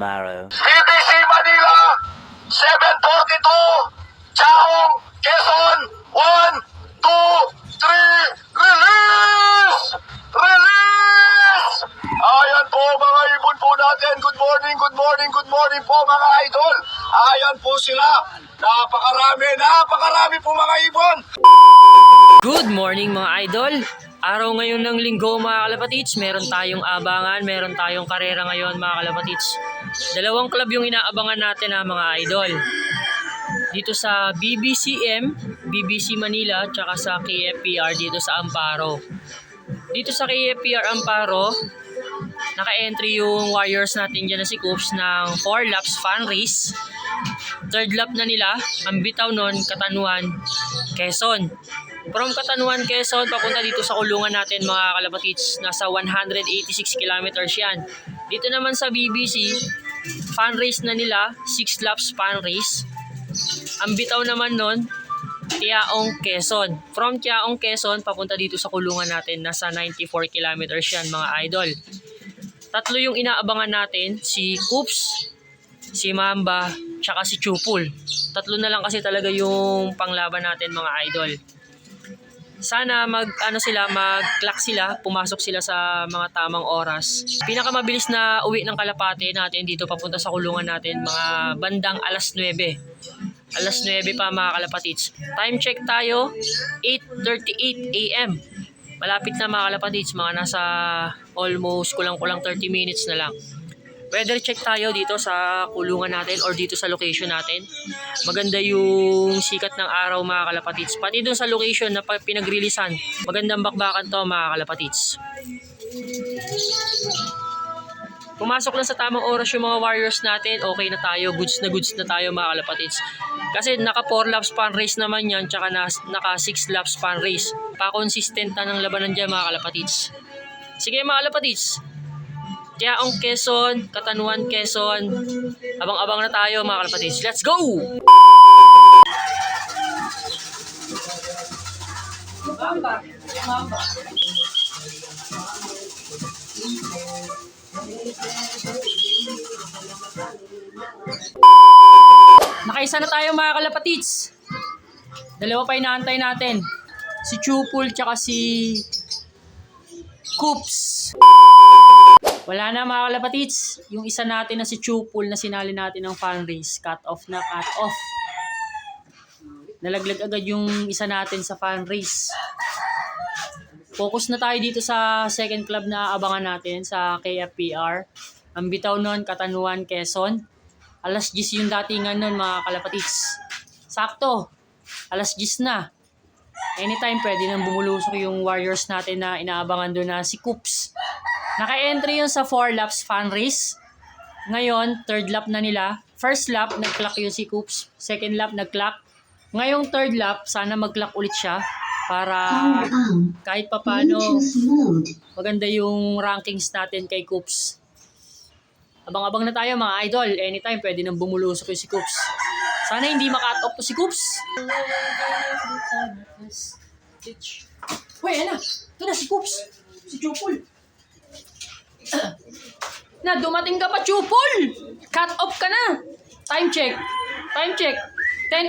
tomorrow. BBC Manila, 7:42, Chaong, Quezon, 1, 2, 3, release! Release! Ayan po mga ibon po natin. Good morning, good morning, good morning po mga idol. Ayan po sila. Napakarami po mga ibon. Good morning mga idol! Araw ngayon ng linggo mga kalapatids, meron tayong abangan, meron tayong karera ngayon mga kalapatids. Dalawang club yung inaabangan natin mga idol. Dito sa BBCM, BBC Manila, tsaka sa KFPR dito sa Amparo. Dito sa KFPR Amparo, naka-entry yung Warriors natin dyan na si Coops ng 4 laps fun race. Third lap na nila, ang bitaw nun, Katanuan, Quezon. From Katanuan, Quezon, papunta dito sa kulungan natin mga kalapatids, nasa 186 kilometers yan. Dito naman sa BBC, fun race na nila, 6 laps fun race. Ang bitaw naman nun, Tiaong, Quezon. From Tiaong, Quezon, papunta dito sa kulungan natin, nasa 94 kilometers yan mga idol. Tatlo yung inaabangan natin, si Coops, si Mamba, tsaka si Chupul. Tatlo na lang kasi talaga yung panglaban natin mga idol. Sana mag-clock sila, pumasok sila sa mga tamang oras. Pinakamabilis na uwi ng kalapate natin dito papunta sa kulungan natin, mga bandang alas 9. Alas 9 pa mga kalapatids. Time check tayo, 8:38 AM. Malapit na mga kalapatids, mga nasa almost kulang-kulang 30 minutes na lang. Weather check tayo dito sa kulungan natin or dito sa location natin. Maganda yung sikat ng araw mga kalapatids. Pati doon sa location na pinag-releasean, magandang bakbakan to mga kalapatids. Pumasok lang sa tamang oras yung mga Warriors natin, okay na tayo, goods na tayo mga kalapatids. Kasi naka 4 laps fun race naman yan, tsaka naka 6 laps fun race. Pa-consistent na ng labanan dyan mga kalapatids. Sige mga kalapatids, Tiaong, Quezon, Katanuan, Quezon. Abang-abang na tayo mga kalapatids. Let's go! Nakaisa na tayo mga kalapatids. Dalawa pa inaantay natin. Si Chupul tsaka si Coops. Wala na mga kalapatids. Yung isa natin na si Chupul na sinali natin ng fun race, cut off. Nalaglag agad yung isa natin sa fun race. Focus na tayo dito sa second club na abangan natin sa KFPR. Ang bitaw nun, Katanuan, Quezon. Alas 10 yung datingan nun mga kalapatids. Sakto, alas 10 na. Anytime pwede nang bumulusok yung Warriors natin na inaabangan doon na si Coops. Naka-entry yun sa 4 laps fun race. Ngayon, third lap na nila. First lap, nag-clock yun si Coops. Second lap, nag-clock. Ngayong third lap, sana mag-clock ulit siya para kahit papano maganda yung rankings natin kay Coops. Abang-abang na tayo mga idol. Anytime pwede nang bumulusok yung si Coops. Sana hindi maka-cut off to si Coops. Uy, ano? Ito na si Coops. Si Chupul. Na, dumating ka pa, Chupul! Cut off ka na! Time check. 10:01.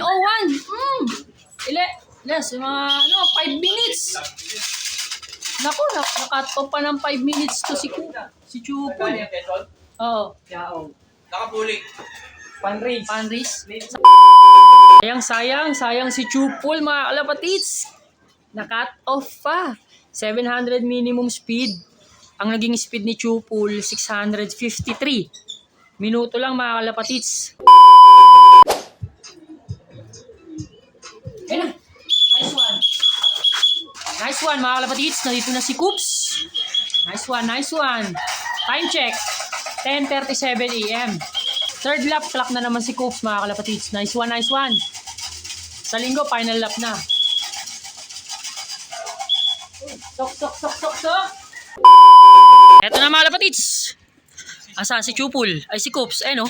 Yes, mga 5 minutes. Naku, na-cut off pa ng 5 minutes to si Chupul. Oo. Nakapulik. Fun race. Sayang si Chupul mga kalapatids. Na-cut off pa. 700 minimum speed. Ang naging speed ni Chupul, 653. Minuto lang mga kalapatids. Ayun na. Nice one mga kalapatids. Nandito na si Coops. Nice one. Time check. 10:37 AM. Third lap, clock na naman si Coops mga kalapatids. Nice one. Sa linggo, final lap na. Sok. Eto na mga kalapatids. Asa si Chupul? Ay si Coops. Ayun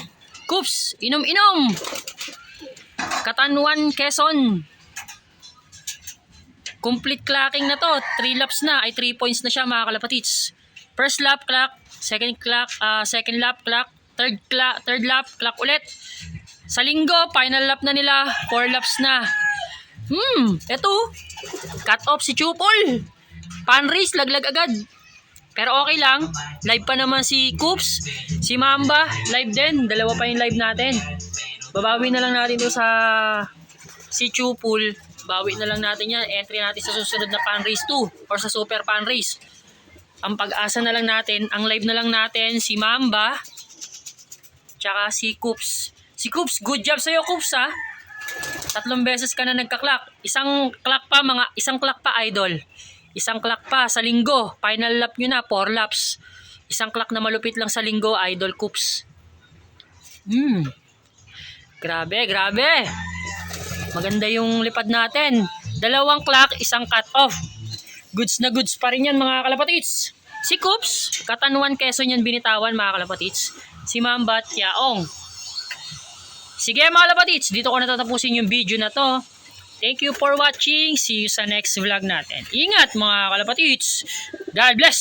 Coops, inom. Katanuan, Quezon. Complete clocking na to. 3 laps na. Ay 3 points na siya mga kalapatids. First lap clock. Second lap clock. third lap, clock ulit. Sa linggo, final lap na nila. 4 laps na. Eto. Cut off si Chupol. Pan race, laglag agad. Pero okay lang. Live pa naman si Coops. Si Mamba, live din. Dalawa pa yung live natin. Babawi na lang natin to sa si Chupol. Bawi na lang natin yan. Entry natin sa susunod na Pan Race 2 or sa Super Pan Race. Ang pag-asa na lang natin, ang live na lang natin si Mamba tsaka si Coops. Si Coops, good job sa'yo Coops ha. 3 beses ka na nagka-clock. Isang clock pa idol. Isang clock pa sa linggo. Final lap nyo na, 4 laps. Isang clock na malupit lang sa linggo, idol Coops. Grabe. Maganda yung lipad natin. 2 clock, isang cut off. Goods na goods pa rin yan mga kalapatits. Si Coops, Katanuan Quezon yan binitawan mga kalapatits. Si Mamba at Yaong. Sige mga kalapatits, dito ko natatapusin yung video na to. Thank you for watching. See you sa next vlog natin. Ingat mga kalapatits. God bless!